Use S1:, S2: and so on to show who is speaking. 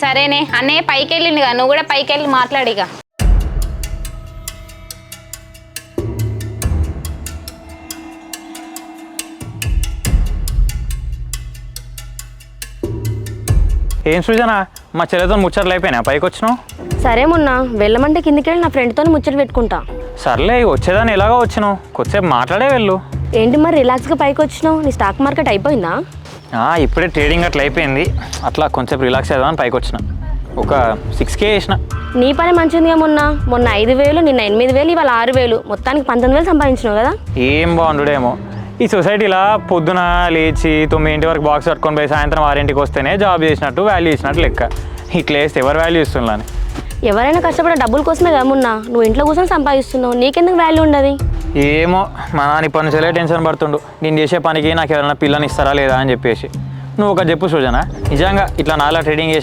S1: సరేనే అన్నయ్య పైకి వెళ్ళిండుగా, నువ్వు కూడా పైకి వెళ్ళి మాట్లాడిగా.
S2: ఏం సృజన, మా చెల్లెతో ముచ్చట్లు అయిపోయినా పైకి వచ్చినావు?
S3: సరే మొన్న వెళ్ళమంటే కిందికి వెళ్ళి నా ఫ్రెండ్తో ముచ్చట పెట్టుకుంటా.
S2: సర్లే వచ్చేదాన్ని ఎలాగో వచ్చినావు, కొద్దిసేపు మాట్లాడే వెళ్ళు.
S3: ఏంటి మరి రిలాక్స్గా పైకి వచ్చినావు? నీ స్టాక్ మార్కెట్ అయిపోయిందా?
S2: ఇప్పుడే ట్రేడింగ్ అట్లా అయిపోయింది, అట్లా కొంచెం రిలాక్స్ అవుదామని పైకి వచ్చిన. ఒక 6K వేసిన.
S3: నీ పని మంచిదిగా మొన్న 5,000, నిన్న 8,000, ఇవాళ 6,000, మొత్తానికి 19,000 సంపాదించినావు కదా.
S2: ఏం బాగుండుడేమో ఈ సొసైటీలో పొద్దున లేచి 9 వరకు బాక్స్ పట్టుకొని పోయి సాయంత్రం 6 వస్తేనే జాబ్ చేసినట్టు వాల్యూ ఇచ్చినట్టు లెక్క. ఇట్లా వేస్తే ఎవరు వాల్యూ ఇస్తున్నాను?
S3: ఎవరైనా కష్టపడే డబ్బుల కోసమే కదా నువ్వు ఇంట్లో కూర్చొని సంపాదిస్తున్నావు, నీకెందుకు వాల్యూ ఉండదు?
S2: ఏమో మా నాన్న పని చేయలే టెన్షన్ పడుతుండు, నేను చేసే పనికి నాకు ఎవరైనా పిల్లని ఇస్తారా లేదా అని చెప్పేసి. నువ్వు ఒక చెప్పు సృజన, నిజంగా ఇట్లా నాలా ట్రేడింగ్